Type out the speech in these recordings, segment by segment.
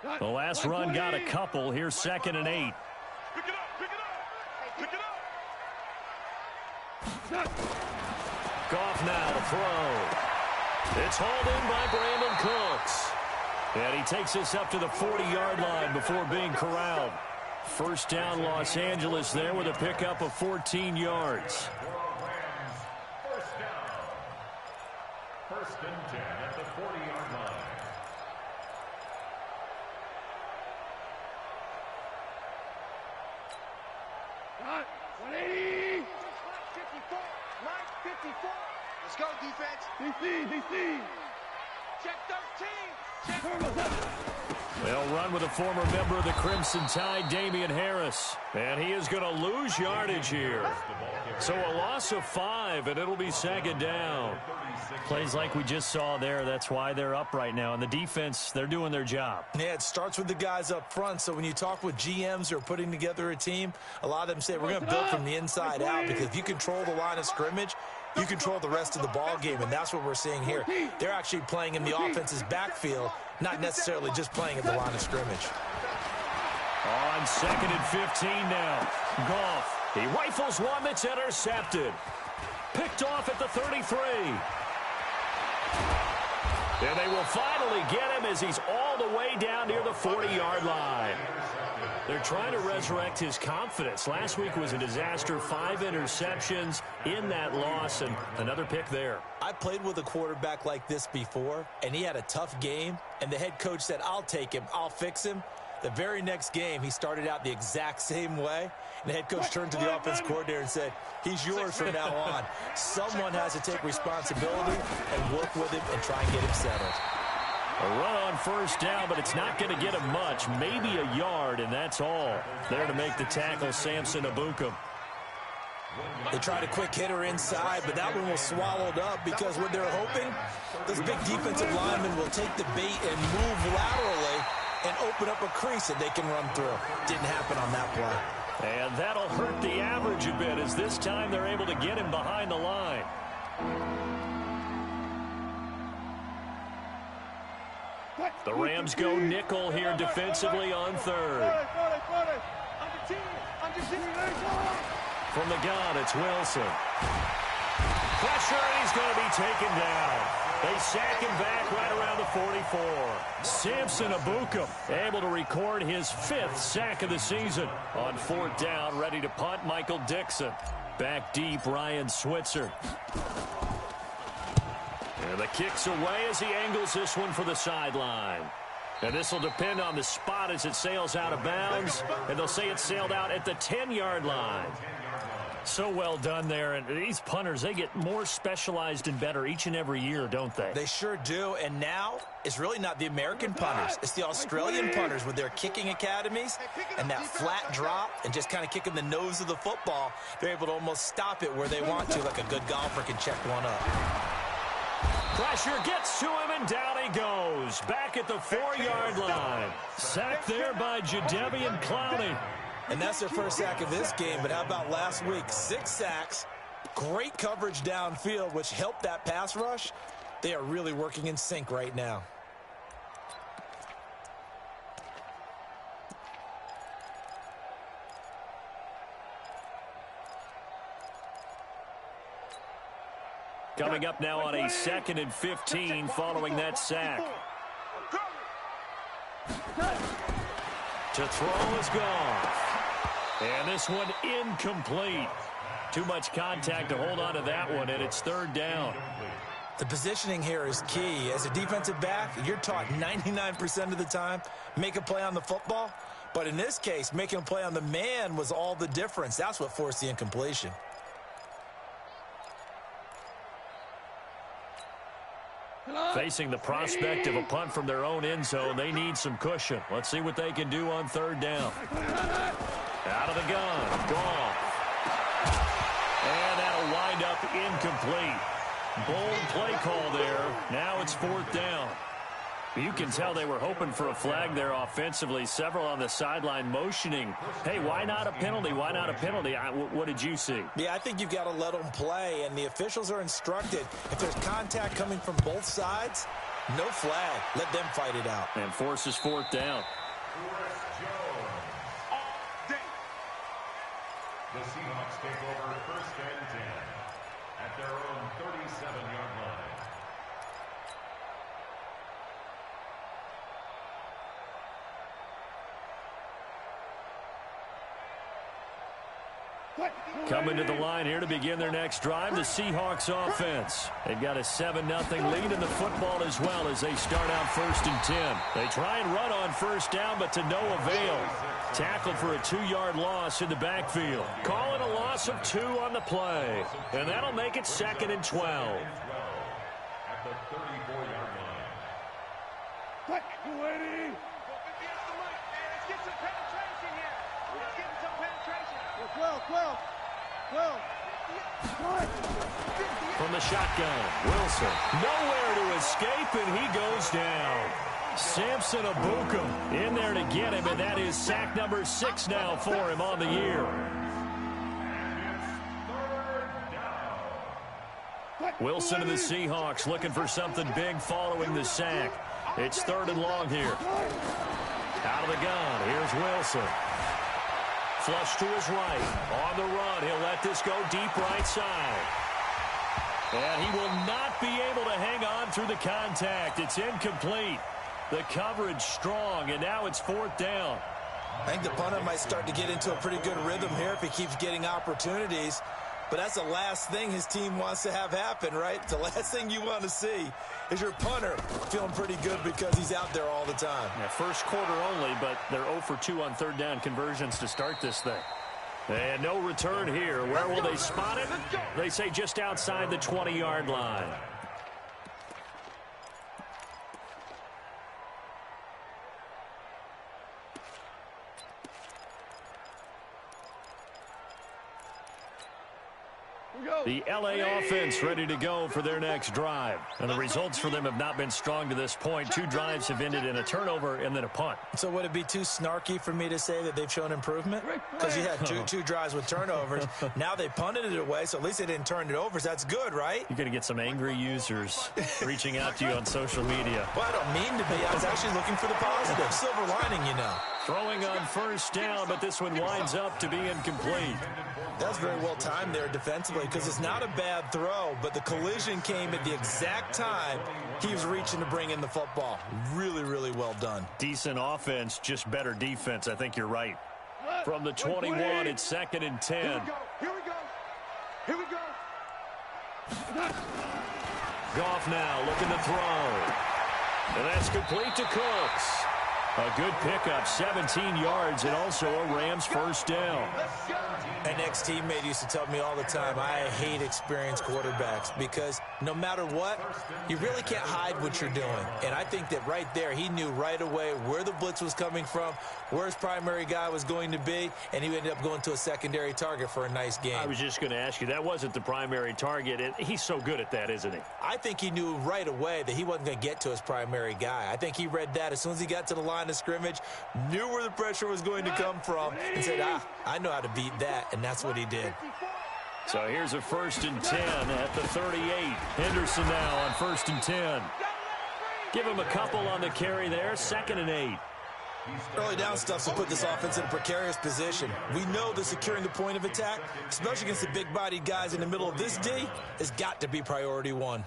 The last run got a couple. Here's 2nd and 8. Pick it up, pick it up, pick it up. Goff now to throw. It's hauled in by Brandon Cooks. And he takes us up to the 40-yard line before being corralled. First down, Los Angeles there with a pickup of 14 yards. First and 10 at the 40-yard line. Got 180. 54. Mike 54. Let's go, defense. DC. Check 13. They'll run with a former member of the Crimson Tide, Damian Harris. And he is going to lose yardage here. So a loss of 5, and it'll be 2nd down. Plays like we just saw there. That's why they're up right now. And the defense, they're doing their job. Yeah, it starts with the guys up front. So when you talk with GMs who are putting together a team, a lot of them say we're going to build from the inside out, because if you control the line of scrimmage, you control the rest of the ball game, and that's what we're seeing here. They're actually playing in the offense's backfield, not necessarily just playing at the line of scrimmage. On 2nd and 15 now. Goff. He rifles one that's intercepted. Picked off at the 33. And they will finally get him as he's all the way down near the 40-yard line. They're trying to resurrect his confidence. Last week was a disaster. 5 interceptions in that loss, and another pick there. I played with a quarterback like this before, and he had a tough game, and the head coach said, I'll take him, I'll fix him. The very next game, he started out the exact same way, and the head coach turned to the offense coordinator and said, he's yours from now on. Someone has to take responsibility and work with him and try and get him settled. A run on first down, but it's not going to get him much. Maybe a yard, and that's all. There to make the tackle, Samson Ebukam. They tried a quick hitter inside, but that one was swallowed up because what they're hoping, this big defensive lineman will take the bait and move laterally and open up a crease that they can run through. Didn't happen on that play. And that'll hurt the average a bit, as this time they're able to get him behind the line. The Rams go nickel here defensively on 3rd. From the gun, it's Wilson. Pressure, and he's going to be taken down. They sack him back right around the 44. Samson Ebukam able to record his 5th sack of the season. On 4th down, ready to punt, Michael Dixon. Back deep, Ryan Switzer. And the kick's away as he angles this one for the sideline. And this will depend on the spot as it sails out of bounds. And they'll say it sailed out at the 10-yard line. So well done there. And these punters, they get more specialized and better each and every year, don't they? They sure do. And now it's really not the American punters. It's the Australian punters with their kicking academies and that flat drop and just kind of kicking the nose of the football. They're able to almost stop it where they want to, like a good golfer can check one up. Pressure gets to him, and down he goes. Back at the 4-yard line. Sacked there by Jadeveon Clowney. And that's their first sack of this game, but how about last week? 6 sacks, great coverage downfield, which helped that pass rush. They are really working in sync right now. Coming up now on a 2nd and 15 following that sack. To throw is gone. And this one incomplete. Too much contact to hold on to that one, and it's 3rd down. The positioning here is key. As a defensive back, you're taught 99% of the time, make a play on the football. But in this case, making a play on the man was all the difference. That's what forced the incompletion. Facing the prospect of a punt from their own end zone, they need some cushion. Let's see what they can do on 3rd down. Out of the gun, Goff. And that'll wind up incomplete. Bold play call there. Now it's 4th down. You can tell they were hoping for a flag there offensively. Several on the sideline motioning. Hey, why not a penalty? Why not a penalty? What did you see? Yeah, I think you've got to let them play, and the officials are instructed if there's contact coming from both sides, No flag. Let them fight it out. And forces fourth down. The Seahawks take over first and 10 at their own 37-yard line. Coming to the line here to begin their next drive, the Seahawks offense. They've got a 7-0 lead in the football as well as they start out first and 10. They try and run on first down, but to no avail. Tackled for a 2-yard loss in the backfield. Call it a loss of 2 on the play. And that'll make it 2nd and 12. At the 34-yard line. Let's get some penetration here. Let's get some penetration. 12. From the shotgun, Wilson. Nowhere to escape, and he goes down. Samson Abukum in there to get him, and that is sack number 6 now for him on the year. Wilson of the Seahawks looking for something big following the sack. It's 3rd and long here. Out of the gun, here's Wilson. Flush to his right. On the run, he'll let this go deep right side. And he will not be able to hang on through the contact. It's incomplete. The coverage strong, and now it's 4th down. I think the punter might start to get into a pretty good rhythm here if he keeps getting opportunities. But that's the last thing his team wants to have happen, right? The last thing you want to see is your punter feeling pretty good because he's out there all the time. Yeah, first quarter only, but they're 0 for 2 on 3rd down conversions to start this thing. And no return here. Where will they spot it? They say just outside the 20-yard line. The LA offense ready to go for their next drive. And the results for them have not been strong to this point. 2 drives have ended in a turnover and then a punt. So would it be too snarky for me to say that they've shown improvement? Because you had two drives with turnovers. Now they punted it away, so at least they didn't turn it over. So that's good, right? You're going to get some angry users reaching out to you on social media. Well, I don't mean to be. I was actually looking for the positive. Silver lining, you know. Throwing on first down, but this one winds up to be incomplete. That's very well timed there defensively because it's not a bad throw, but the collision came at the exact time he was reaching to bring in the football. Really, really well done. Decent offense, just better defense. I think you're right. From the 21, it's 2nd and 10. Here we go. Goff now looking to throw. And that's complete to Cooks. A good pickup, 17 yards, and also a Rams first down. An ex-teammate used to tell me all the time, I hate experienced quarterbacks because no matter what, you really can't hide what you're doing. And I think that right there, he knew right away where the blitz was coming from, where his primary guy was going to be, and he ended up going to a secondary target for a nice game. I was just going to ask you, that wasn't the primary target, and he's so good at that, isn't he? I think he knew right away that he wasn't going to get to his primary guy. I think he read that as soon as he got to the line of scrimmage, knew where the pressure was going to come from, and said, I know how to beat that, and that's what he did. So here's a 1st and 10 at the 38. Henderson now on 1st and 10. Give him a couple on the carry there, 2nd and 8. Early down stuff to put this offense in a precarious position. We know that securing the point of attack, especially against the big-bodied guys in the middle of this D, has got to be priority 1.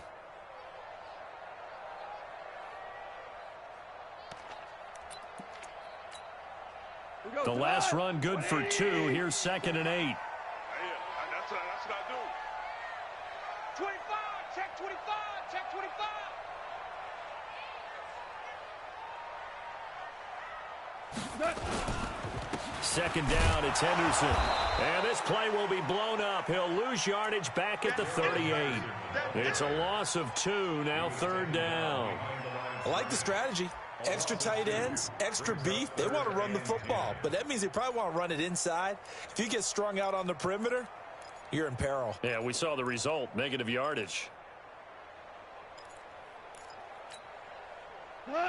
The last run good for 2. Here's 2nd and 8. That's what I do. 25, check 25, check 25. Second down, it's Henderson. And this play will be blown up. He'll lose yardage back at the 38. It's a loss of 2, now 3rd down. I like the strategy. Extra tight ends, extra beef. They want to run the football, but that means they probably want to run it inside. If you get strung out on the perimeter, you're in peril. Yeah, we saw the result, negative yardage.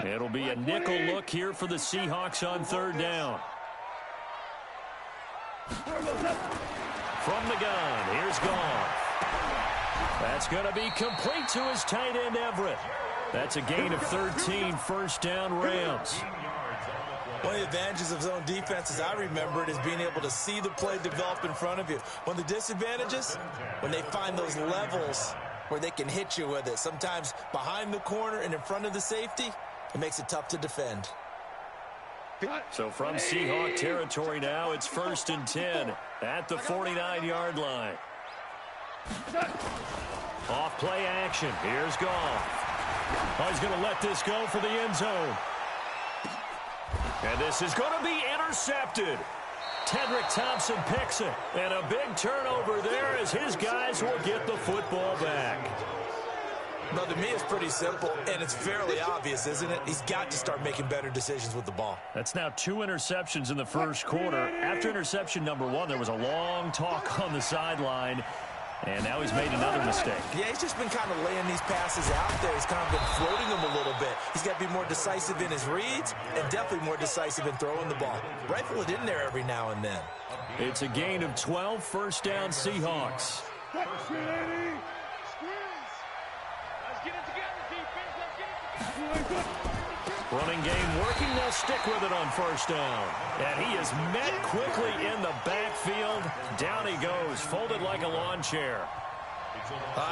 It'll be a nickel look here for the Seahawks on 3rd down. From the gun, here's Goff. That's going to be complete to his tight end, Everett. That's a gain of 13, first down Rams. One of the advantages of zone defense, as I remember it, is being able to see the play develop in front of you. One of the disadvantages, when they find those levels where they can hit you with it, sometimes behind the corner and in front of the safety, it makes it tough to defend. So from Seahawk territory now, it's 1st and 10 at the 49-yard line. Off play action. Here's Goff. Oh, he's going to let this go for the end zone. And this is going to be intercepted. Tedrick Thompson picks it. And a big turnover there as his guys will get the football back. Well, to me, it's pretty simple, and it's fairly obvious, isn't it? He's got to start making better decisions with the ball. That's now 2 interceptions in the first quarter. After interception number 1, there was a long talk on the sideline, and now he's made another mistake. Yeah, he's just been kind of laying these passes out there. He's kind of been floating them a little bit. He's got to be more decisive in his reads and definitely more decisive in throwing the ball. Rifle it in there every now and then. It's a gain of 12, first down Seahawks. Running game working, they'll stick with it on first down. And he is met quickly in the backfield. Down he goes, folded like a lawn chair.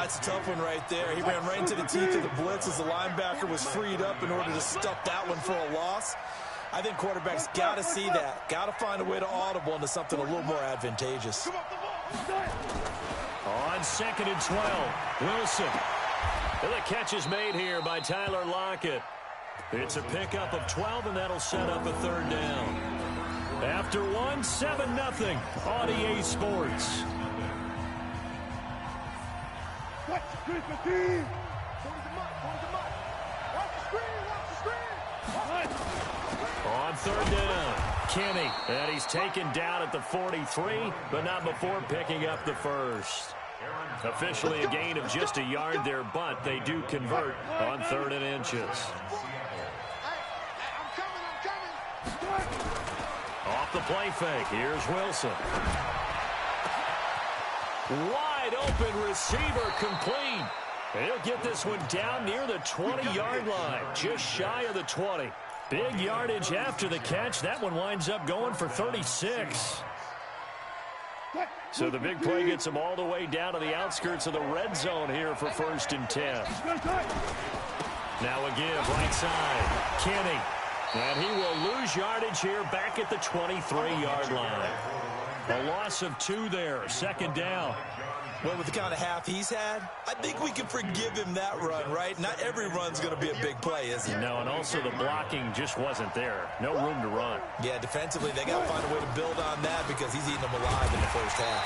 It's a tough one right there. He ran right into the teeth of the blitz as the linebacker was freed up in order to stuff that one for a loss. I think quarterbacks got to see that. Got to find a way to audible into something a little more advantageous. On 2nd and 12, Wilson. And the catch is made here by Tyler Lockett. It's a pickup of 12, and that'll set up a 3rd down. After 1, 7-0 on EA Sports. On 3rd down, Kenny. And he's taken down at the 43, but not before picking up the first. Officially a gain of just a yard there, but they do convert on 3rd and inches. Off the play fake, here's Wilson. Wide open receiver complete. And he'll get this one down near the 20-yard line, just shy of the 20. Big yardage after the catch. That one winds up going for 36. So the big play gets him all the way down to the outskirts of the red zone here for 1st and 10. Now a give right side. Kenny. And he will lose yardage here back at the 23-yard line. A loss of 2 there. 2nd down. Well, with the kind of half he's had, I think we can forgive him that run, right? Not every run's going to be a big play, is it? No, and also the blocking just wasn't there. No room to run. Yeah, defensively, they got to find a way to build on that because he's eating them alive in the first half.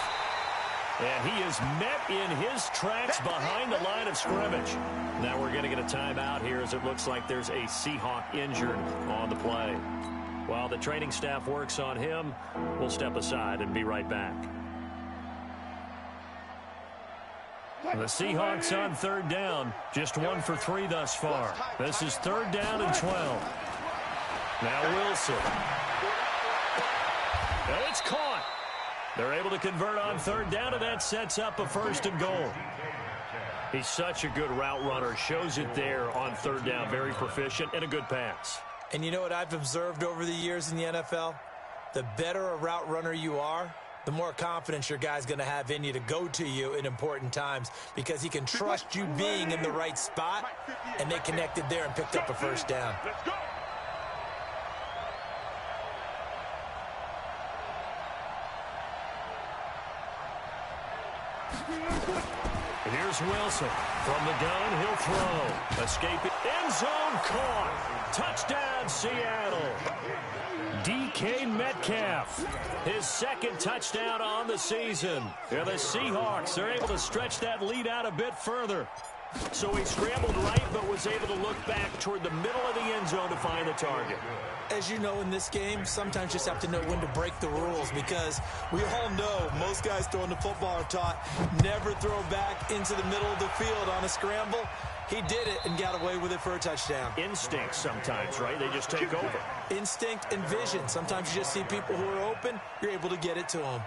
And he is met in his tracks behind the line of scrimmage. Now we're going to get a timeout here as it looks like there's a Seahawk injured on the play. While the training staff works on him, we'll step aside and be right back. The Seahawks on 3rd down, just 1 for 3 thus far. This is 3rd down and 12. Now Wilson. Well, it's caught. They're able to convert on 3rd down, and that sets up a 1st and goal. He's such a good route runner. Shows it there on 3rd down. Very proficient and a good pass. And you know what I've observed over the years in the NFL? The better a route runner you are, the more confidence your guy's going to have in you to go to you in important times because he can trust you being in the right spot, and they connected there and picked up a 1st down. Let's go. Here's Wilson. From the gun, he'll throw. Escaping. End zone caught. Touchdown, Seattle. DK Metcalf. His 2nd touchdown on the season. And the Seahawks are able to stretch that lead out a bit further. So he scrambled right, but was able to look back toward the middle of the end zone to find the target. As you know in this game, sometimes you just have to know when to break the rules because we all know most guys throwing the football are taught never throw back into the middle of the field on a scramble. He did it and got away with it for a touchdown. Instinct sometimes, right? They just take over. Instinct and vision. Sometimes you just see people who are open, you're able to get it to them.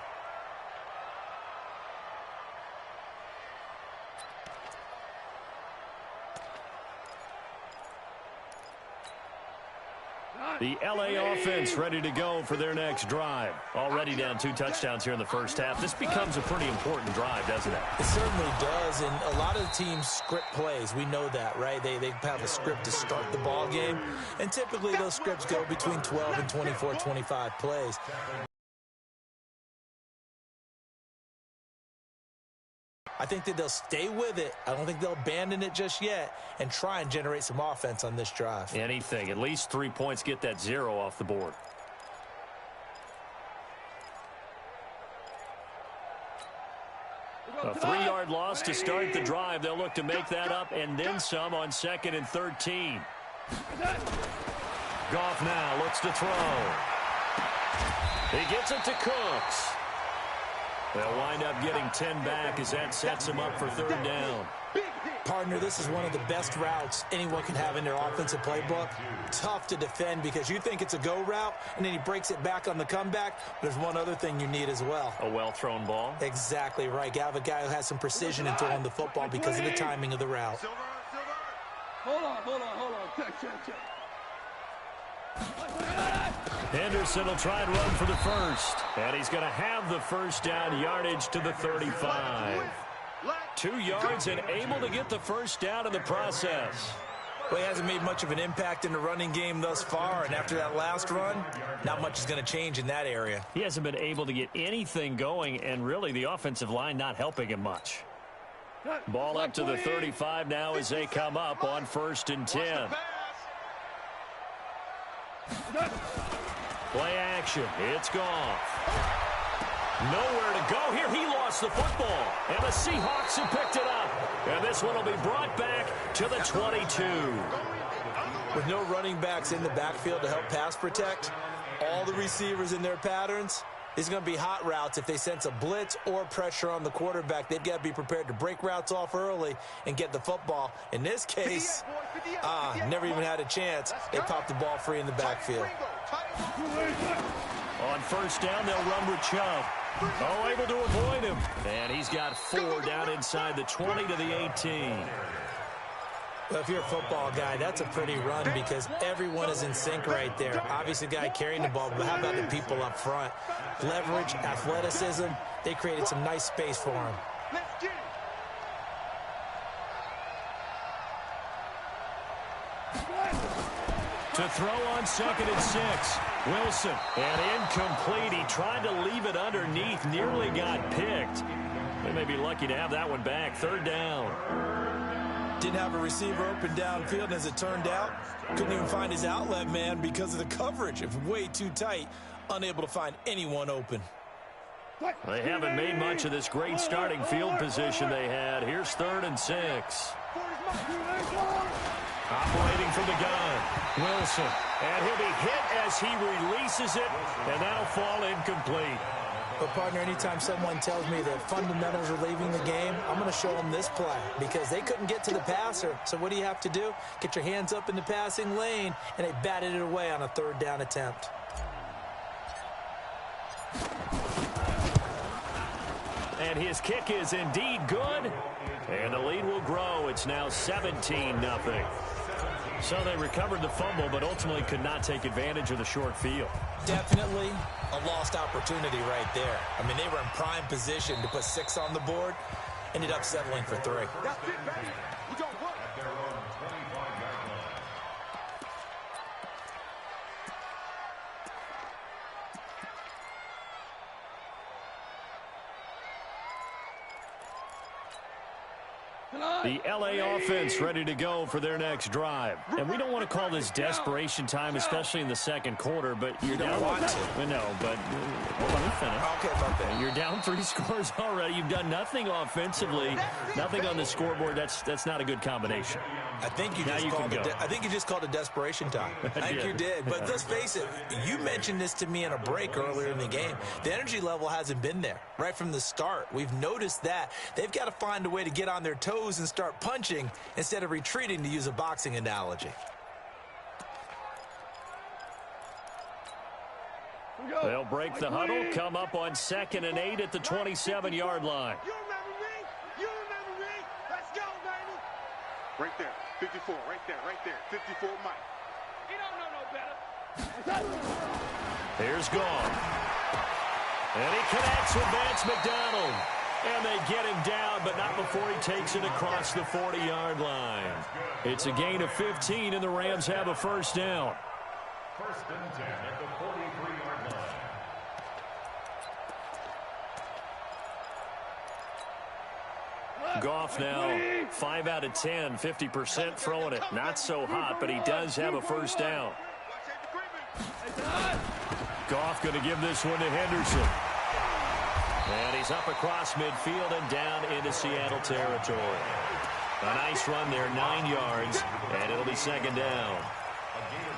The LA offense ready to go for their next drive. Already down 2 touchdowns here in the first half. This becomes a pretty important drive, doesn't it? It certainly does, and a lot of the teams script plays. We know that, right? They have a script to start the ball game, and typically those scripts go between 12 and 24, 25 plays. I think that they'll stay with it. I don't think they'll abandon it just yet and try and generate some offense on this drive. Anything. At least 3 points, get that 0 off the board. A 3-yard loss to start the drive. They'll look to make that up and then some on 2nd and 13. Goff now looks to throw. He gets it to Cooks. They'll wind up getting 10 back as that sets him up for 3rd down. Partner, this is one of the best routes anyone can have in their offensive playbook. Tough to defend because you think it's a go route, and then he breaks it back on the comeback. There's one other thing you need as well. A well-thrown ball? Exactly right. You have a guy who has some precision in throwing the football because of the timing of the route. Hold on. Check. Henderson will try and run for the first. And he's going to have the first down, yardage to the 35. 2 yards and able to get the first down in the process. Well, he hasn't made much of an impact in the running game thus far, and after that last run, not much is going to change in that area. He hasn't been able to get anything going, and really the offensive line not helping him much. Ball up to the 35 now as they come up on 1st and 10. Play action. It's gone. Nowhere to go here. He lost the football. And the Seahawks have picked it up. And this one will be brought back to the 22. With no running backs in the backfield to help pass protect, all the receivers in their patterns, these are going to be hot routes. If they sense a blitz or pressure on the quarterback, they've got to be prepared to break routes off early and get the football. In this case, never even had a chance. They popped the ball free in the backfield. On 1st down, they'll run with Chubb. Oh, able to avoid him. And he's got 4 down inside the 20 to the 18. Well, if you're a football guy, that's a pretty run because everyone is in sync right there. Obviously, the guy carrying the ball, but how about the people up front? Leverage, athleticism, they created some nice space for him. To throw on 2nd and 6. Wilson, and incomplete. He tried to leave it underneath, nearly got picked. They may be lucky to have that one back. 3rd down. Didn't have a receiver open downfield, and as it turned out, couldn't even find his outlet man because of the coverage. It was way too tight, unable to find anyone open. They haven't made much of this great starting field position they had. Here's 3rd and 6. Operating from the gun, Wilson. And he'll be hit as he releases it, and that'll fall incomplete. But, partner, anytime someone tells me that fundamentals are leaving the game, I'm going to show them this play because they couldn't get to the passer. So what do you have to do? Get your hands up in the passing lane, and they batted it away on a 3rd down attempt. And his kick is indeed good. And the lead will grow. It's now 17-0. So they recovered the fumble, but ultimately could not take advantage of the short field. Definitely a lost opportunity right there. I mean, they were in prime position to put 6 on the board. Ended up settling for 3. That's it, baby. We don't work. At their own 25-yard line. The LA offense ready to go for their next drive. And we don't want to call this desperation time, especially in the 2nd quarter, but you're down. Want to. No, but let me finish. Okay, my bad. You're down 3 scores already. You've done nothing offensively, nothing on the scoreboard. That's not a good combination. I think you just called it desperation time. I think you did. But let's face it, you mentioned this to me in a break earlier in the game. The energy level hasn't been there right from the start. We've noticed that. They've got to find a way to get on their toes and start punching instead of retreating, to use a boxing analogy. They'll break the huddle, come up on 2nd and 8 at the 27-yard line. You remember me? You remember me? Let's go, baby. Right there. 54, right there. 54, Mike. He don't know no better. Here's Goff. And he connects with Vance McDonald. And they get him down, but not before he takes it across the 40-yard line. It's a gain of 15, and the Rams have a first down. First and 10 at the 43-yard line. Goff now 5 out of 10, 50% throwing it. Not so hot, but he does have a first down. Goff going to give this one to Henderson. And he's up across midfield and down into Seattle territory. A nice run there, 9 yards, and it'll be second down.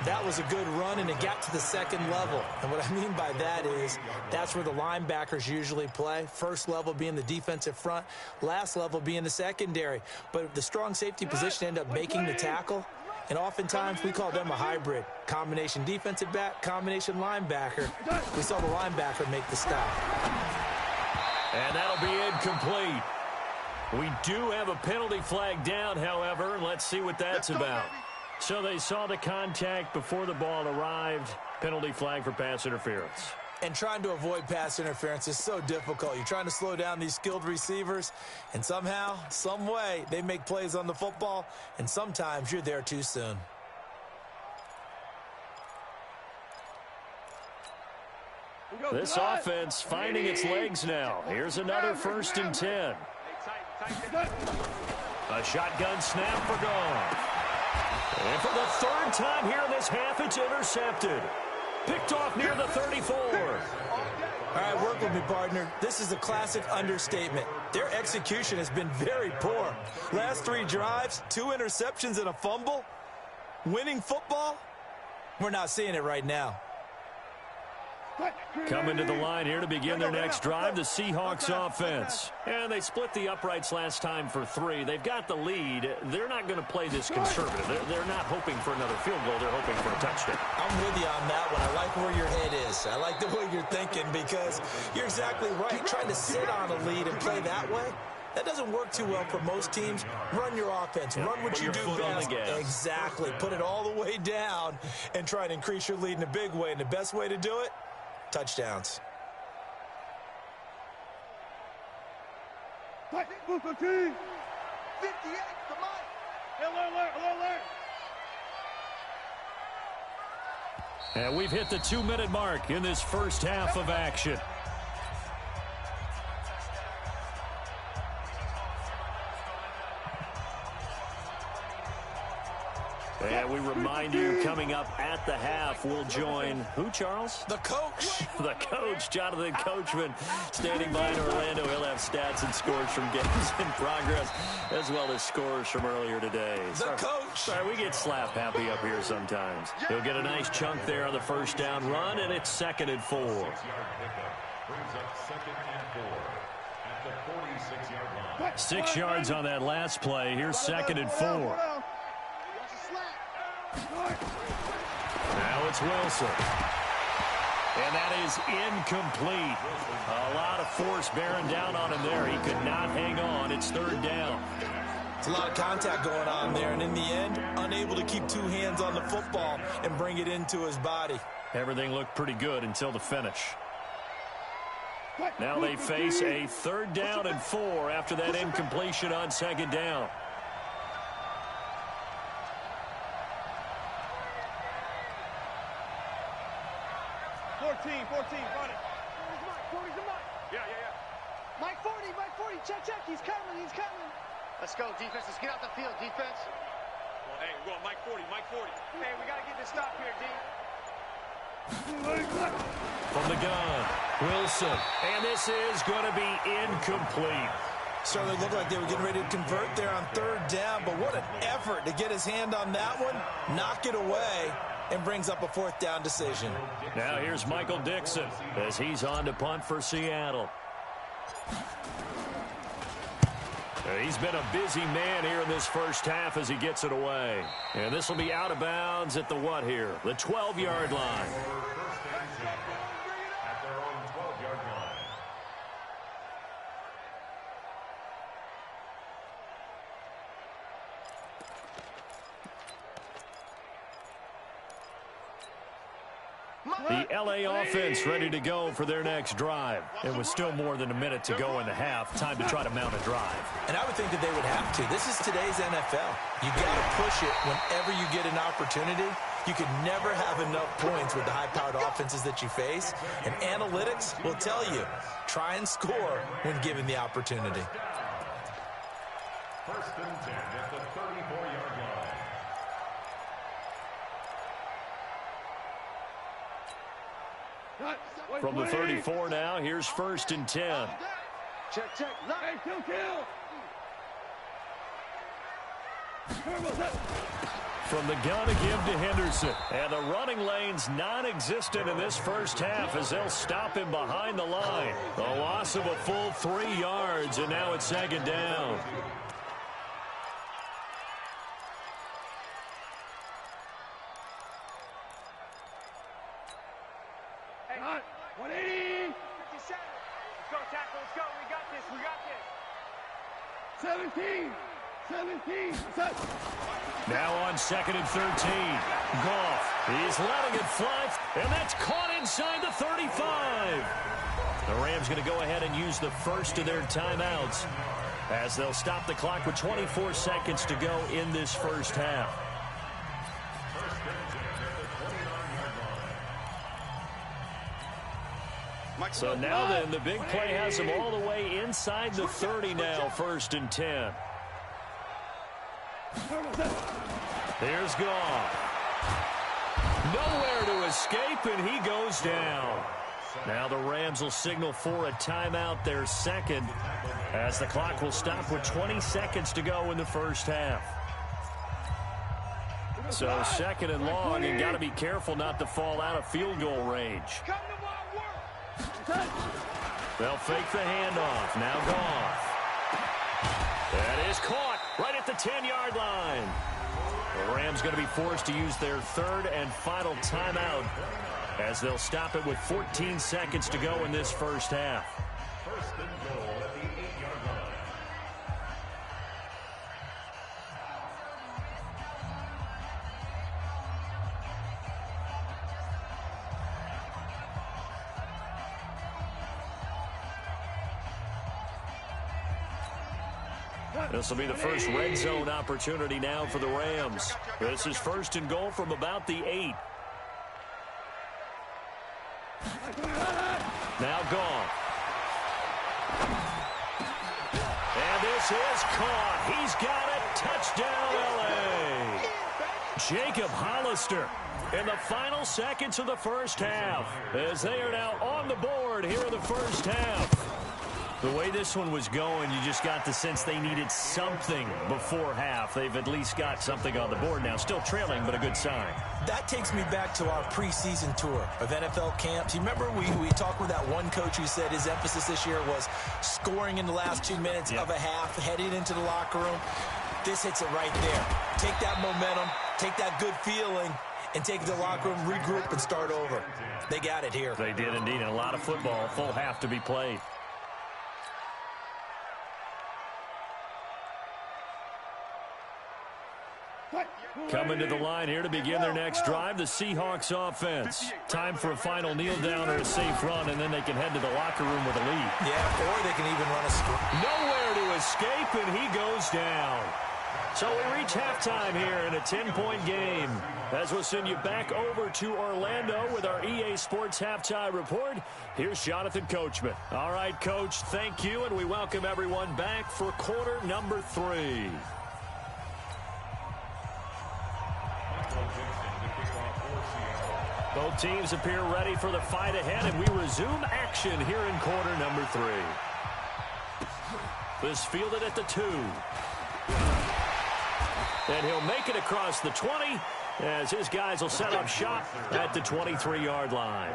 That was a good run, and it got to the second level. And what I mean by that is that's where the linebackers usually play. First level being the defensive front, last level being the secondary. But the strong safety position ended up making the tackle, and oftentimes we call them a hybrid. Combination defensive back, combination linebacker. We saw the linebacker make the stop. And that'll be incomplete. We do have a penalty flag down, however. Let's see what that's about. So they saw the contact before the ball arrived. Penalty flag for pass interference. And trying to avoid pass interference is so difficult. You're trying to slow down these skilled receivers, and somehow, some way, they make plays on the football, and sometimes you're there too soon. This offense finding its legs now. Here's another first and 10. A shotgun snap for Goff. And for the third time here in this half, it's intercepted. Picked off near the 34. All right, work with me, partner. This is a classic understatement. Their execution has been very poor. Last 3 drives, 2 interceptions and a fumble. Winning football? We're not seeing it right now. Coming to the line here to begin their next drive, the Seahawks offense. And they split the uprights last time for 3. They've got the lead. They're not going to play this conservative. They're not hoping for another field goal. They're hoping for a touchdown. I'm with you on that one. I like where your head is. I like the way you're thinking because you're exactly right. Trying to sit on a lead and play that way, that doesn't work too well for most teams. Run your offense. Run what you do best. Exactly. Put it all the way down and try and increase your lead in a big way. And the best way to do it, touchdowns. And we've hit the 2-minute mark in this first half of action. And we remind you, coming up at the half, we'll join who, Charles? The coach. The coach, Jonathan Coachman, standing by in Orlando. He'll have stats and scores from games in progress, as well as scores from earlier today. The coach. Sorry, we get slap happy up here sometimes. He'll get a nice chunk there on the first down run, and it's 2nd and 4. Brings up 2nd and 4 at the 46-yard line. 6 yards on that last play. Here's 2nd and 4. Now it's Wilson. And that is incomplete. A lot of force bearing down on him there. He could not hang on. It's 3rd down. It's a lot of contact going on there, and in the end, unable to keep 2 hands on the football and bring it into his body. Everything looked pretty good until the finish. Now they face a 3rd down and 4 after that incompletion on 2nd down. Got it. Yeah. Mike 40, check, he's coming. Let's go, defense, let's get out the field, defense. Well, hey, we're going Mike 40. Hey, we gotta get this stop here, D. From the gun, Wilson. And this is going to be incomplete. Certainly looked like they were getting ready to convert there on 3rd down, but what an effort to get his hand on that one, knock it away, and brings up a 4th down decision. Now here's Michael Dixon as he's on to punt for Seattle. He's been a busy man here in this first half as he gets it away. And this will be out of bounds at the what here? The 12-yard line. At their own 12-yard line. The LA offense ready to go for their next drive. It was still more than a minute to go in the half. Time to try to mount a drive. And I would think that they would have to. This is today's NFL. You got to push it whenever you get an opportunity. You can never have enough points with the high-powered offenses that you face. And analytics will tell you, try and score when given the opportunity. First and 10 at the 34-yard line. From the 34 now, here's first and 10. Check. Hey, kill. From the gun again to Henderson. And the running lane's non-existent in this first half as they'll stop him behind the line. A loss of a full 3 yards, and now it's second down. Hey, 180. 57. Let's go, tackle. Let's go. We got this. 17. Now on second and 13. Goff. He's letting it fly, and that's caught inside the 35. The Rams going to go ahead and use the first of their timeouts as they'll stop the clock with 24 seconds to go in this first half. So now then, the big play has them all the way inside the 30 now, first and 10. Here's Goff. Nowhere to escape, and he goes down. Now the Rams will signal for a timeout, their second, as the clock will stop with 20 seconds to go in the first half. So second and long, and got to be careful not to fall out of field goal range. They'll fake the handoff. Now Goff. That is caught right at the 10-yard line. The Rams going to be forced to use their third and final timeout as they'll stop it with 14 seconds to go in this first half. First and goal at the 8-yard line. This will be the first red zone opportunity now for the Rams. This is first and goal from about the 8. Now Goff. And this is caught. He's got it. Touchdown, L.A. Jacob Hollister in the final seconds of the first half as they are now on the board here in the first half. The way this one was going, you just got the sense they needed something before half. They've at least got something on the board now. Still trailing, but a good sign. That takes me back to our preseason tour of NFL camps. You remember we talked with that one coach who said his emphasis this year was scoring in the last 2 minutes of a half, heading into the locker room. This hits it right there. Take that momentum, take that good feeling, and take it to the locker room, regroup, and start over. They got it here. They did indeed, and a lot of football, full half to be played. Coming to the line here to begin their next drive, the Seahawks offense. Time for a final kneel down or a safe run, and then they can head to the locker room with a lead. Yeah, or they can even run a screen. Nowhere to escape, and he goes down. So we reach halftime here in a 10-point game. As we'll send you back over to Orlando with our EA Sports Halftime Report, here's Jonathan Coachman. All right, Coach, thank you, and we welcome everyone back for quarter number 3. Both teams appear ready for the fight ahead, and we resume action here in quarter number 3. This fielded at the 2. And he'll make it across the 20 as his guys will set up shop at the 23-yard line.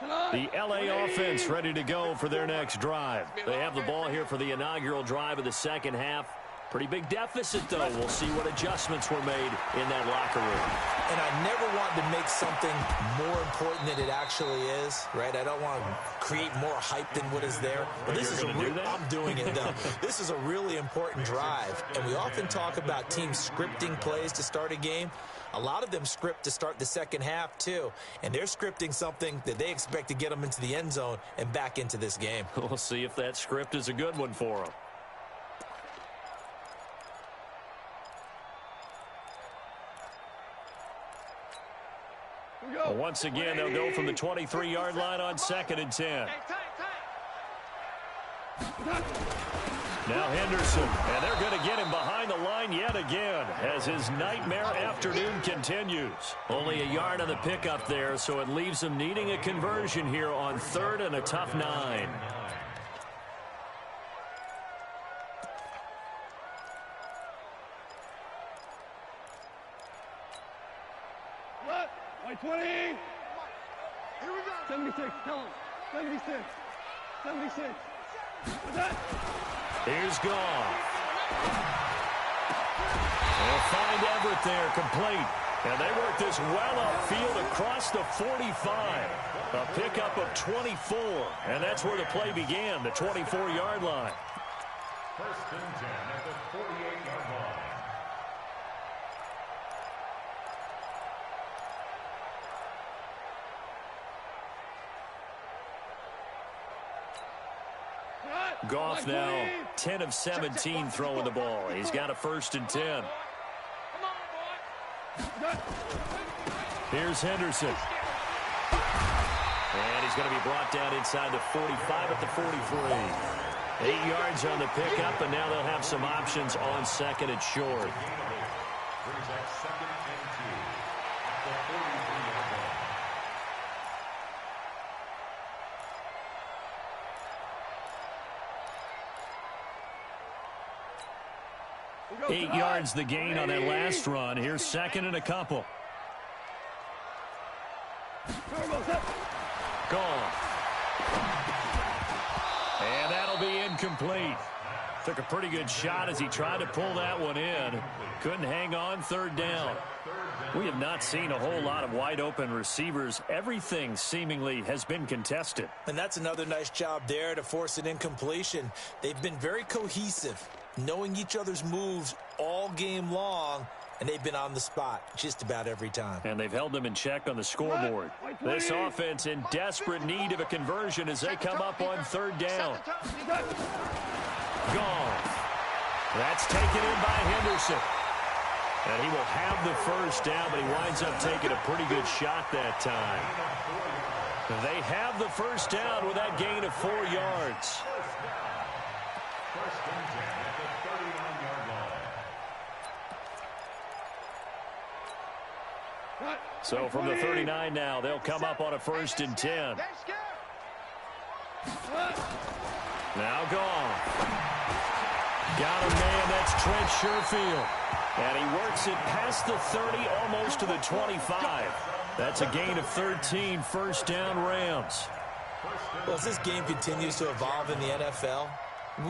The LA offense ready to go for their next drive. They have the ball here for the inaugural drive of the second half. Pretty big deficit, though. We'll see what adjustments were made in that locker room. And I never want to make something more important than it actually is, right? I don't want to create more hype than what is there. But this is I'm doing it, though. This is a really important drive. And we often talk about teams scripting plays to start a game. A lot of them script to start the second half, too. And they're scripting something that they expect to get them into the end zone and back into this game. We'll see if that script is a good one for them. Once again, they'll go from the 23-yard line on 2nd and 10. Now Henderson, and they're going to get him behind the line yet again as his nightmare afternoon continues. Only a yard on the pickup there, so it leaves him needing a conversion here on 3rd and a tough 9. White 20. Here we go. 76. Tell him. 76. 76. What's that? Here's Goff. They'll find Everett there, complete. And they work this well upfield across the 45. A pickup of 24. And that's where the play began, the 24-yard line. 1st and 10 at the 48-yard line. Goff now 10 of 17 throwing the ball. He's got a 1st and 10. Here's Henderson. And he's going to be brought down inside the 45 at the 43. 8 yards on the pickup, and now they'll have some options on 2nd and short. Brings up 2nd and 2 at the 43-yard line. 8 yards the gain on that last run. Here's 2nd and a couple. Gone. And that'll be incomplete. Took a pretty good shot as he tried to pull that one in. Couldn't hang on 3rd down. We have not seen a whole lot of wide open receivers. Everything seemingly has been contested. And that's another nice job there to force an incompletion. They've been very cohesive, knowing each other's moves all game long, and they've been on the spot just about every time. And they've held them in check on the scoreboard. This offense in desperate need of a conversion as they come up on 3rd down. Gone. That's taken in by Henderson. And he will have the 1st down, but he winds up taking a pretty good shot that time. They have the 1st down with that gain of 4 yards. 1st and 10 at the 39-yard line. So from the 39 now, they'll come up on a 1st and 10. Now Gone. Got a man, that's Trent Sherfield. And he works it past the 30, almost to the 25. That's a gain of 13, 1st down Rams. Well, as this game continues to evolve in the NFL,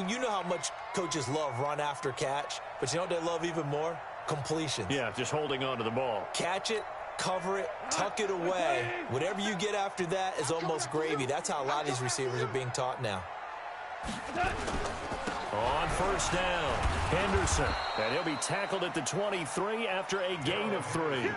you know how much coaches love run after catch, but you know what they love even more? Completions. Yeah, just holding on to the ball. Catch it, cover it, tuck it away. Whatever you get after that is almost gravy. That's how a lot of these receivers are being taught now. On 1st down, Henderson. And he'll be tackled at the 23 after a gain of 3.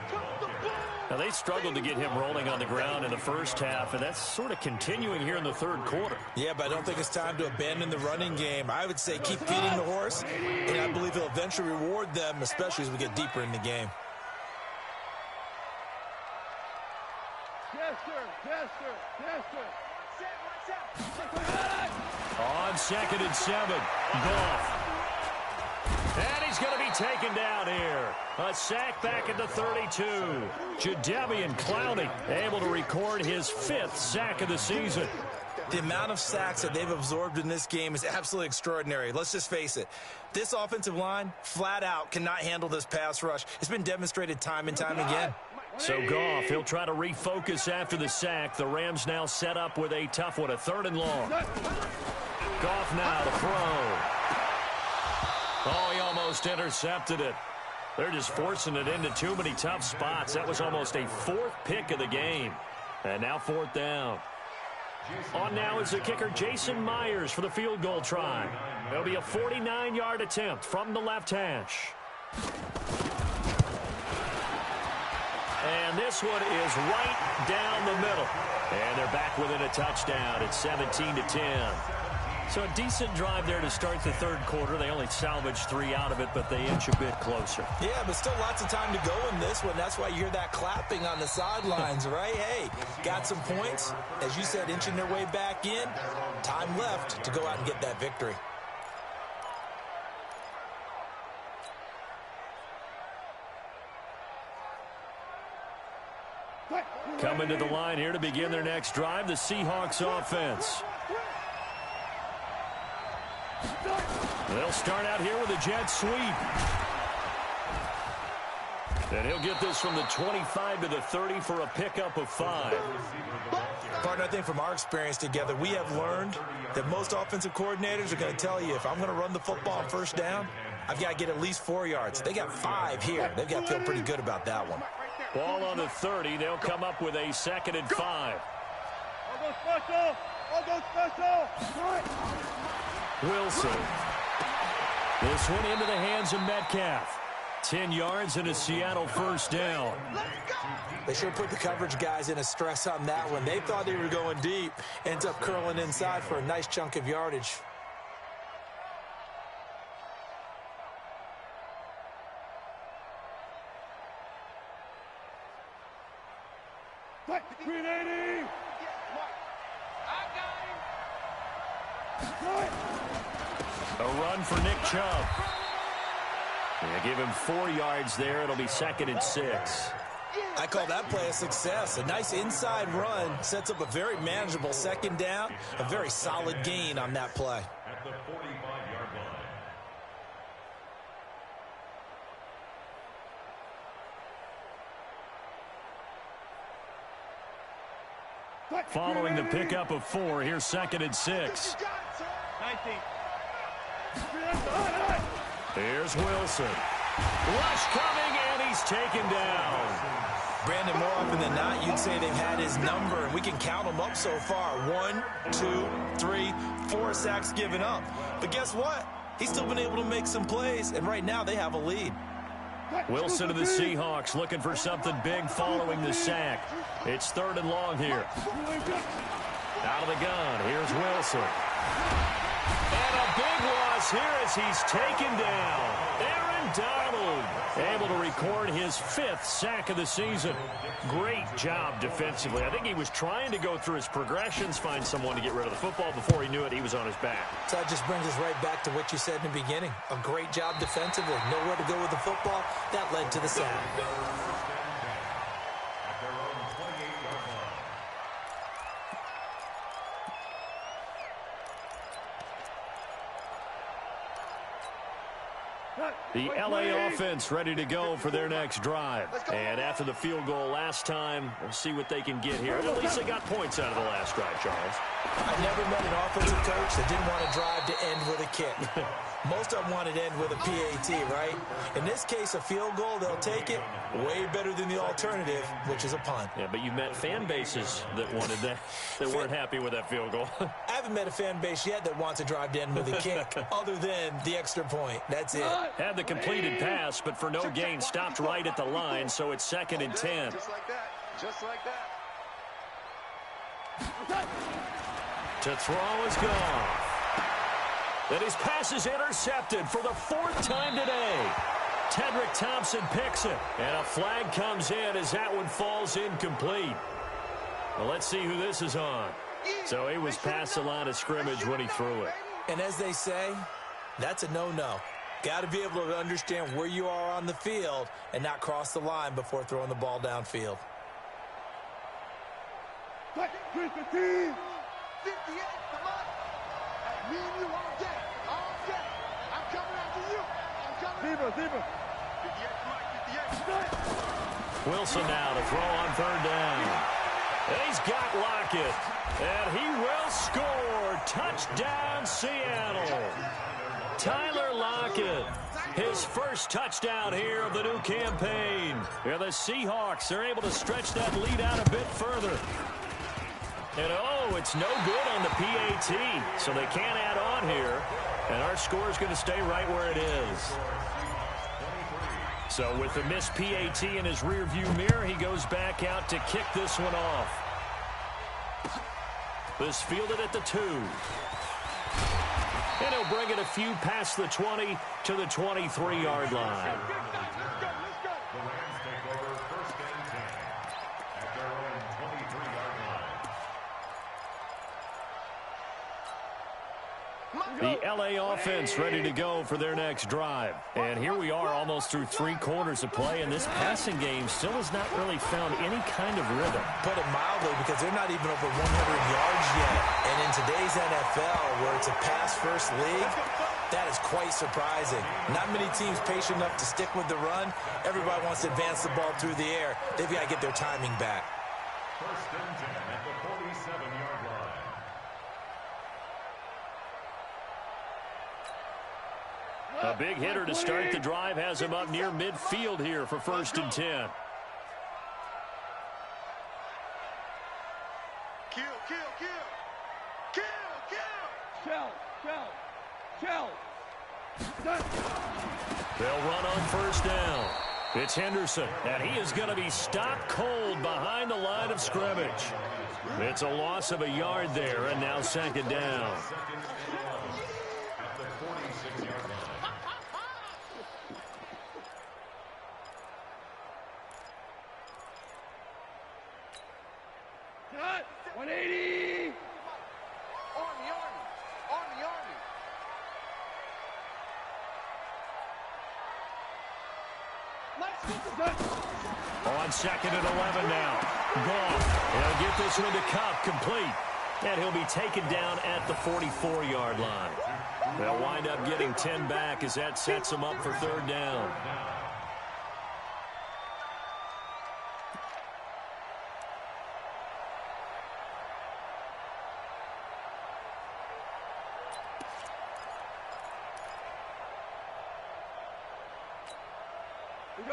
Now, they struggled to get him rolling on the ground in the 1st half, and that's sort of continuing here in the 3rd quarter. Yeah, but I don't think it's time to abandon the running game. I would say keep feeding the horse, and I believe he'll eventually reward them, especially as we get deeper in the game. Yes, sir. Yes, sir. Yes, sir. On 2nd and 7, Goff. And he's going to be taken down here. A sack back at the 32. Jadeveon Clowney able to record his 5th sack of the season. The amount of sacks that they've absorbed in this game is absolutely extraordinary. Let's just face it. This offensive line, flat out, cannot handle this pass rush. It's been demonstrated time and time again. So Goff, he'll try to refocus after the sack. The Rams now set up with a tough one, a 3rd and long. Goff now to throw. Oh, he almost intercepted it. They're just forcing it into too many tough spots. That was almost a 4th pick of the game. And now 4th down. On now is the kicker, Jason Myers, for the field goal try. It'll be a 49-yard attempt from the left hash. And this one is right down the middle. And they're back within a touchdown. It's 17-10. So a decent drive there to start the 3rd quarter. They only salvaged 3 out of it, but they inch a bit closer. Yeah, but still lots of time to go in this one. That's why you hear that clapping on the sidelines, right? Hey, got some points. As you said, inching their way back in. Time left to go out and get that victory. Coming to the line here to begin their next drive, the Seahawks offense. They'll start out here with a jet sweep. And he'll get this from the 25 to the 30 for a pickup of 5. Partner, I think from our experience together, we have learned that most offensive coordinators are going to tell you, if I'm going to run the football on 1st down, I've got to get at least 4 yards. They got 5 here. They've got to feel pretty good about that one. Ball on the 30. They'll come up with a 2nd and 5. I'll go special. I'll go special. Wilson. This one into the hands of Metcalf. 10 yards and a Seattle 1st down. They sure put the coverage guys in a stress on that one. They thought they were going deep. Ends up curling inside for a nice chunk of yardage. A run for Nick Chubb. They give him 4 yards there. It'll be 2nd and 6. I call that play a success. A nice inside run sets up a very manageable 2nd down. A very solid gain on that play. At the 45-yard line. Following the pickup of 4, here's 2nd and 6. 19. Here's Wilson. Rush coming, and he's taken down. Brandon, more often than not, you'd say they've had his number, and we can count them up so far. 1, 2, 3, 4 sacks given up. But guess what? He's still been able to make some plays, and right now they have a lead. Wilson of the Seahawks looking for something big following the sack. It's 3rd and long here. Out of the gun, here's Wilson. And a big loss here as he's taken down. Aaron Donald able to record his 5th sack of the season. Great job defensively. I think he was trying to go through his progressions, find someone to get rid of the football. Before he knew it, he was on his back. So that just brings us right back to what you said in the beginning. A great job defensively. Nowhere to go with the football. That led to the sack. The LA offense ready to go for their next drive. And after the field goal last time, we'll see what they can get here. At least they got points out of the last drive, Charles. I never met an offensive coach that didn't want to drive to end with a kick. Most of them wanted to end with a PAT, right? In this case, a field goal, they'll take it. Way better than the alternative, which is a punt. Yeah, but you met fan bases that wanted that, that weren't happy with that field goal. I haven't met a fan base yet that wants to drive to end with a kick, other than the extra point. That's it. Had the completed pass, but for no gain, stopped right at the line, so it's 2nd and 10. Just like that. Just like that. To throw is gone. And his pass is intercepted for the 4th time today. Tedrick Thompson picks it. And a flag comes in as that one falls incomplete. Well, let's see who this is on. So he was past the line of scrimmage when he threw it. And as they say, that's a no-no. Got to be able to understand where you are on the field and not cross the line before throwing the ball downfield. 58, come on. Me and you all day. All day. I'm coming after you. I'm coming. Zebra. Wilson now to throw on third down. And he's got Lockett. And he will score. Touchdown, Seattle. Tyler Lockett. His first touchdown here of the new campaign. And the Seahawks are able to stretch that lead out a bit further. And oh, it's no good on the PAT. So they can't add on here. And our score is going to stay right where it is. So with the missed PAT in his rearview mirror, he goes back out to kick this one off. This fielded at the 2. And he'll bring it a few past the 20 to the 23-yard line. The Rams take over first and 10 at their own 23-yard line. The LA offense ready to go for their next drive. And here we are almost through 3 quarters of play, and this passing game still has not really found any kind of rhythm. Put it mildly, because they're not even over 100 yards yet. And in today's NFL, where it's a pass-first league, that is quite surprising. Not many teams patient enough to stick with the run. Everybody wants to advance the ball through the air. They've got to get their timing back. First and 10 at the 47-yard line. A big hitter to start the drive has him up near midfield here for first and 10. Kill, kill, kill. Kill, kill. Shell. They'll run on first down. It's Henderson, and he is going to be stopped cold behind the line of scrimmage. It's a loss of a yard there, and now second down. At the 46-yard line. Cut. 180. Army. On second and 11 now. Gone. He'll get this one to Cup, complete. And he'll be taken down at the 44-yard line. They'll wind up getting 10 back as that sets them up for third down.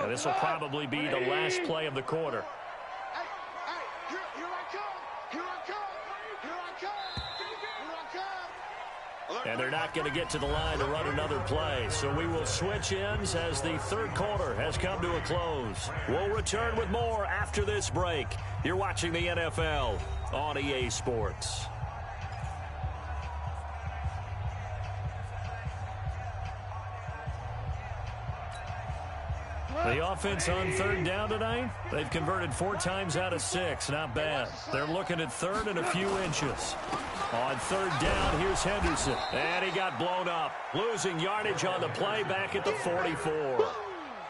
And this will probably be the last play of the quarter. Here I come. And they're not going to get to the line to run another play. So we will switch ends as the third quarter has come to a close. We'll return with more after this break. You're watching the NFL on EA Sports. The offense on third down tonight, they've converted 4 times out of 6. Not bad. They're looking at third and a few inches. On third down, here's Henderson. And he got blown up. Losing yardage on the play back at the 44.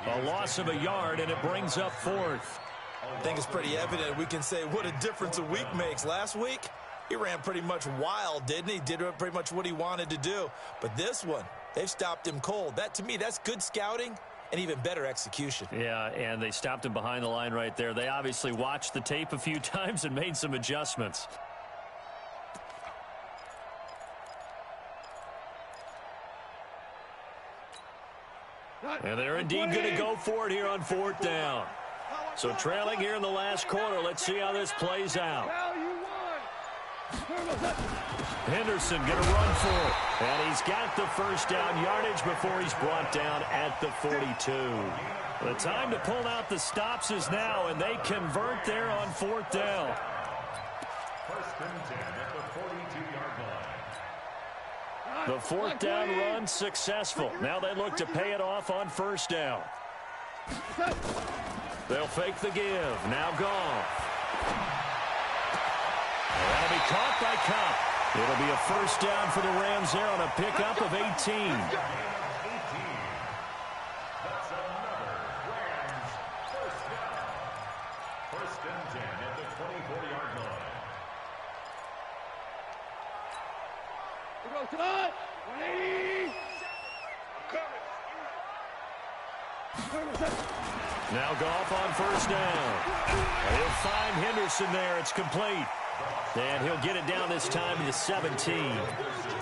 A loss of a yard, and it brings up fourth. I think it's pretty evident. We can say what a difference a week makes. Last week, he ran pretty much wild, didn't he? Did pretty much what he wanted to do. But this one, they've stopped him cold. That, to me, that's good scouting. And even better execution. Yeah, and they stopped him behind the line right there. They obviously watched the tape a few times and made some adjustments. And they're indeed going to go for it here on fourth down. So trailing here in the last quarter. Let's see how this plays out. Henderson going to run for it. And he's got the first down yardage before he's brought down at the 42. The time to pull out the stops is now, and they convert there on fourth down. First and 10 at the 42-yard line. The fourth down run successful. Now they look to pay it off on first down. They'll fake the give. Now gone. That'll be caught by Cup. It'll be a first down for the Rams there on a pickup of 18. That's another Rams first down. First and 10 at the 24-yard line. We go tonight. 180. Now Goff on first down. He'll find Henderson there. It's complete. And he'll get it down this time to the 17.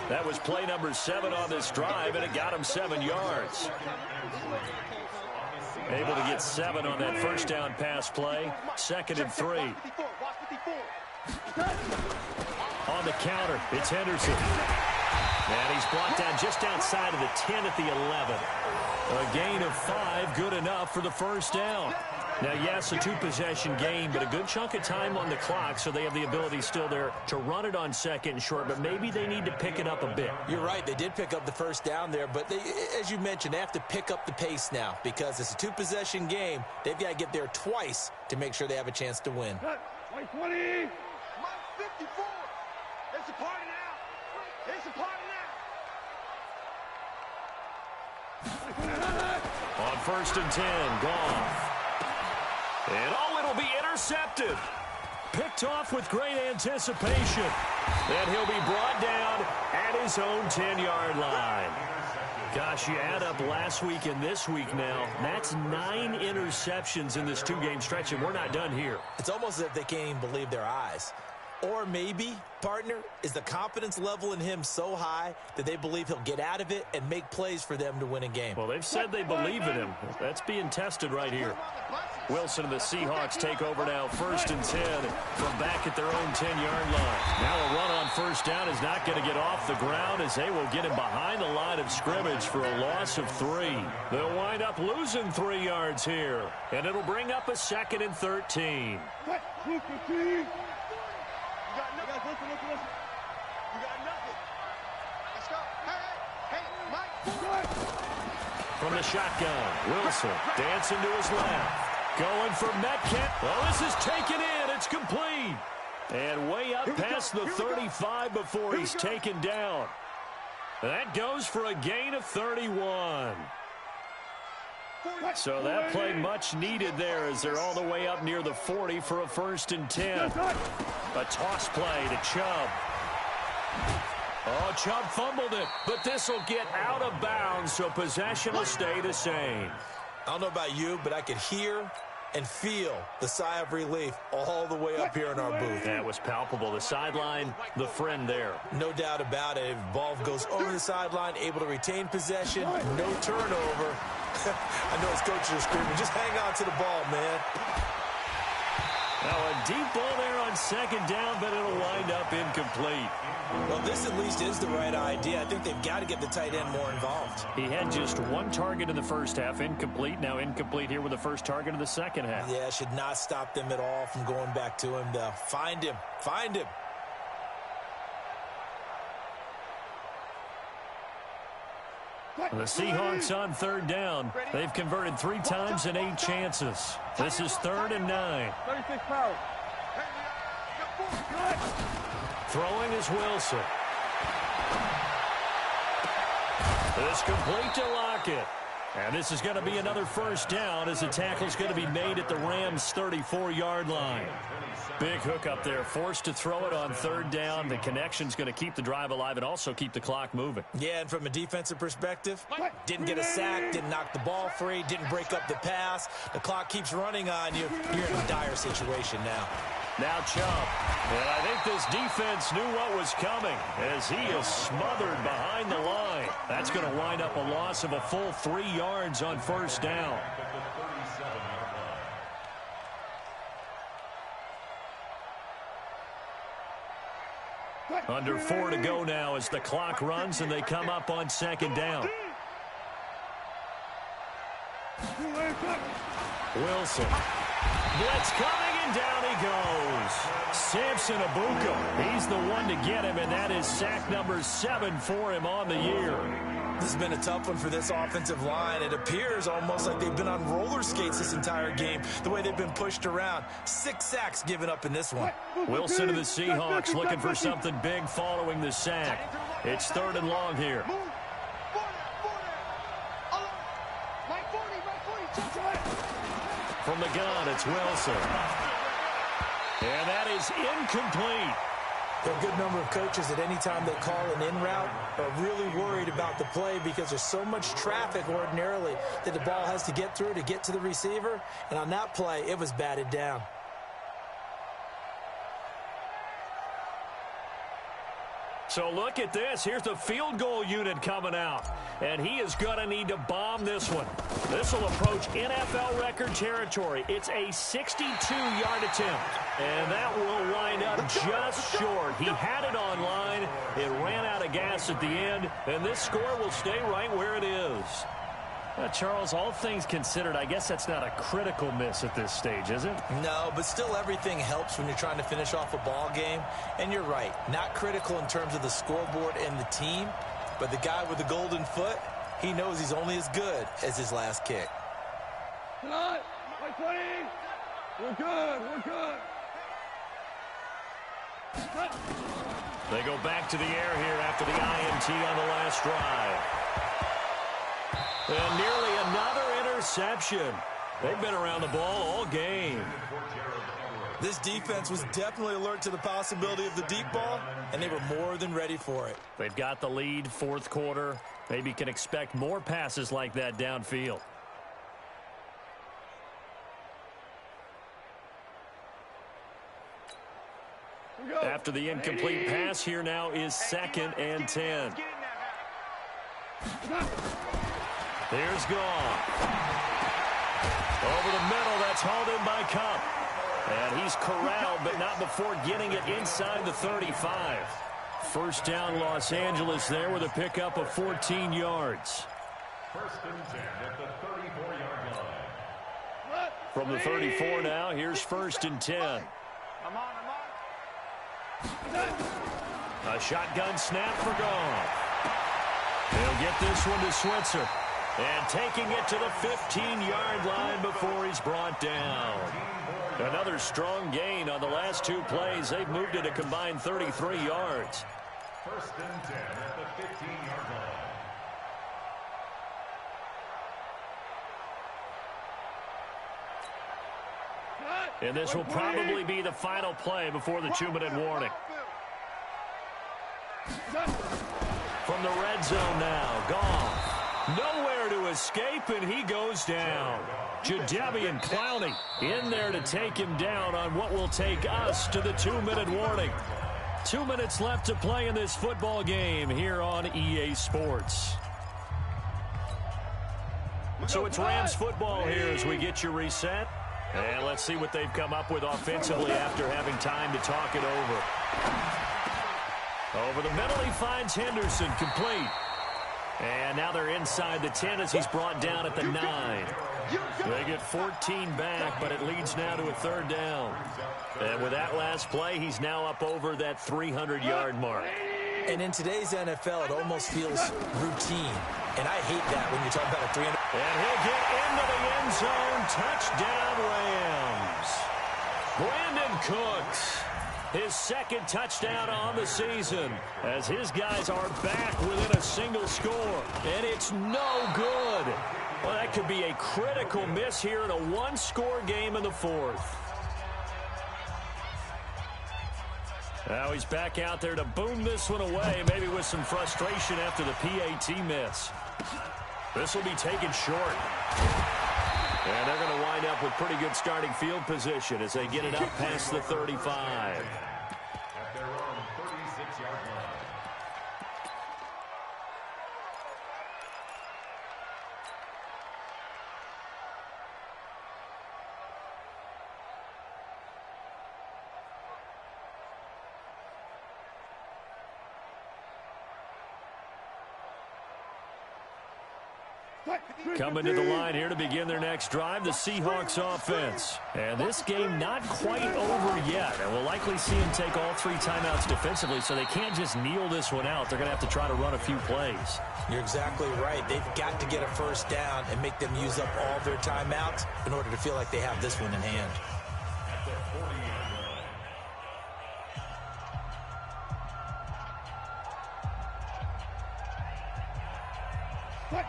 That was play number 7 on this drive, and it got him 7 yards. Able to get 7 on that first down pass play. 2nd and 3. On the counter, it's Henderson. And he's blocked down just outside of the 10 at the 11. A gain of 5, good enough for the first down. Now, yes, a 2-possession game, but a good chunk of time on the clock, so they have the ability still there to run it on 2nd and short, but maybe they need to pick it up a bit. You're right. They did pick up the first down there, but they, as you mentioned, they have to pick up the pace now because it's a 2-possession game. They've got to get there twice to make sure they have a chance to win. 20. Mike 54. It's a party now. It's a party now. On 1st and 10, Goff. And, it'll be intercepted. Picked off with great anticipation. And he'll be brought down at his own 10-yard line. Gosh, you add up last week and this week now. That's 9 interceptions in this 2-game stretch, and we're not done here. It's almost as if they can't even believe their eyes. Or maybe, partner, is the confidence level in him so high that they believe he'll get out of it and make plays for them to win a game. Well, they've said they believe in him. That's being tested right here. Wilson and the Seahawks take over now, 1st and 10 from back at their own 10-yard line. Now a run on first down is not going to get off the ground as they will get him behind the line of scrimmage for a loss of 3. They'll wind up losing 3 yards here, and it'll bring up a 2nd and 13. Listen. You got nothing. Let's go. Hey, Mike. From the shotgun, Wilson dancing to his left. Going for Metcalf. Well, this is taken in. It's complete. And way up past the 35 before he's taken down. That goes for a gain of 31. So that play much needed there as they're all the way up near the 40 for a 1st and 10. A toss play to Chubb. Oh, Chubb fumbled it, but this will get out of bounds, so possession will stay the same. I don't know about you, but I could hear and feel the sigh of relief all the way up here in our booth. That was palpable. The sideline, the friend there. No doubt about it. Ball goes over the sideline, able to retain possession, no turnover. I know his coaches are screaming, just hang on to the ball, man. Now a deep ball there on 2nd down, but it'll wind up incomplete. Well, this at least is the right idea. I think they've got to get the tight end more involved. He had just 1 target in the first half, incomplete. Now incomplete here with the first target of the second half. Yeah, should not stop them at all from going back to him, though. Find him. Find him. The Seahawks on 3rd down. They've converted 3 times in 8 chances. This is 3rd and 9. 36 power. Throwing is Wilson. It's complete to Lockett. And this is going to be another first down as the tackle's going to be made at the Rams' 34-yard line. Big hook up there, forced to throw it on 3rd down. The connection's going to keep the drive alive and also keep the clock moving. Yeah, and from a defensive perspective, didn't get a sack, didn't knock the ball free, didn't break up the pass. The clock keeps running on you. You're in a dire situation now. Now Chubb. And I think this defense knew what was coming as he is smothered behind the line. That's going to wind up a loss of a full 3 yards on first down. Under 4 to go now as the clock runs and they come up on 2nd down. Wilson. Blitz coming, and down he goes. Samson Abuka, he's the one to get him, and that is sack number 7 for him on the year. This has been a tough one for this offensive line. It appears almost like they've been on roller skates this entire game, the way they've been pushed around. 6 sacks given up in this one. Wilson to the Seahawks looking for something big following the sack. It's 3rd and long here. From the gun, it's Wilson. And that is incomplete. There are a good number of coaches that any time they call an in route are really worried about the play because there's so much traffic ordinarily that the ball has to get through to get to the receiver. And on that play, it was batted down. So look at this. Here's the field goal unit coming out. And he is going to need to bomb this one. This will approach NFL record territory. It's a 62-yard attempt. And that will wind up just short. He had it on line. It ran out of gas at the end. And this score will stay right where it is. Charles, all things considered, I guess that's not a critical miss at this stage, is it? No, but still everything helps when you're trying to finish off a ball game. And you're right, not critical in terms of the scoreboard and the team, but the guy with the golden foot, he knows he's only as good as his last kick. Tonight, Mike 20. We're good, we're good. They go back to the air here after the INT on the last drive. And nearly another interception. They've been around the ball all game. This defense was definitely alert to the possibility of the deep ball, and they were more than ready for it. They've got the lead, fourth quarter. Maybe can expect more passes like that downfield. After the incomplete pass, here now is 2nd and 10. Here's Goff. Over the middle, that's hauled in by Cup. And he's corralled, but not before getting it inside the 35. First down, Los Angeles there with a pickup of 14 yards. 1st and 10 at the 34-yard line. From the 34 now, here's 1st and 10. I'm on. A shotgun snap for Goff. He'll get this one to Switzer. And taking it to the 15-yard line before he's brought down. Another strong gain on the last 2 plays. They've moved it a combined 33 yards. 1st and 10 at the 15-yard line. And this will probably be the final play before the 2-minute warning. From the red zone now, Goff. Nowhere to escape, and he goes down. Jadeveon Clowney in there to take him down on what will take us to the 2-minute warning. 2 minutes left to play in this football game here on EA Sports. So it's Rams football here as we get you reset. And let's see what they've come up with offensively after having time to talk it over. Over the middle, he finds Henderson, complete. And now they're inside the 10 as he's brought down at the 9. They get 14 back, but it leads now to a 3rd down. And with that last play, he's now up over that 300-yard mark. And in today's NFL, it almost feels routine. And I hate that when you talk about a 300. And he'll get into the end zone. Touchdown, Rams. Brandon Cooks. His 2nd touchdown on the season as his guys are back within a single score. And it's no good. Well, that could be a critical miss here in a 1-score game in the 4th. Now he's back out there to boom this one away, maybe with some frustration after the PAT miss. This will be taken short. And they're going to wind up with pretty good starting field position as they get it up past the 35. At their own 36-yard line. Coming to the line here to begin their next drive, the Seahawks offense. And this game not quite over yet. And we'll likely see them take all 3 timeouts defensively, so they can't just kneel this one out. They're going to have to try to run a few plays. You're exactly right. They've got to get a 1st down and make them use up all their timeouts in order to feel like they have this one in hand. At the 40-yard line.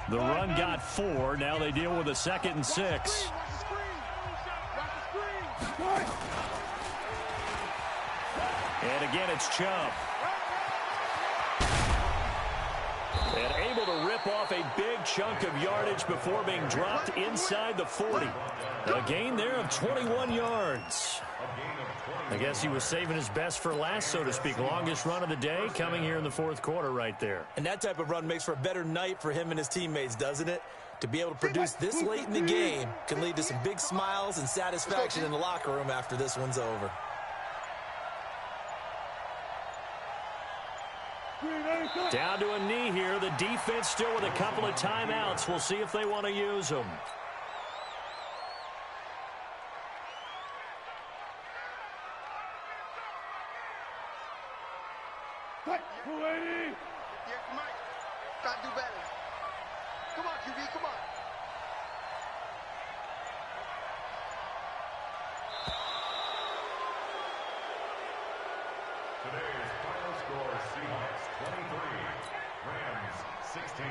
The run got 4. Now they deal with a 2nd and 6. And again, it's Chubb. And able to rip off a big chunk of yardage before being dropped inside the 40. A gain there of 21 yards. I guess he was saving his best for last, so to speak. Longest run of the day coming here in the fourth quarter right there. And that type of run makes for a better night for him and his teammates, doesn't it? To be able to produce this late in the game can lead to some big smiles and satisfaction in the locker room after this one's over. Down to a knee here. The defense still with a couple of timeouts. We'll see if they want to use them. Gotta do better. Come on, QB, come on. Today's final score, Seahawks 23, Rams 16.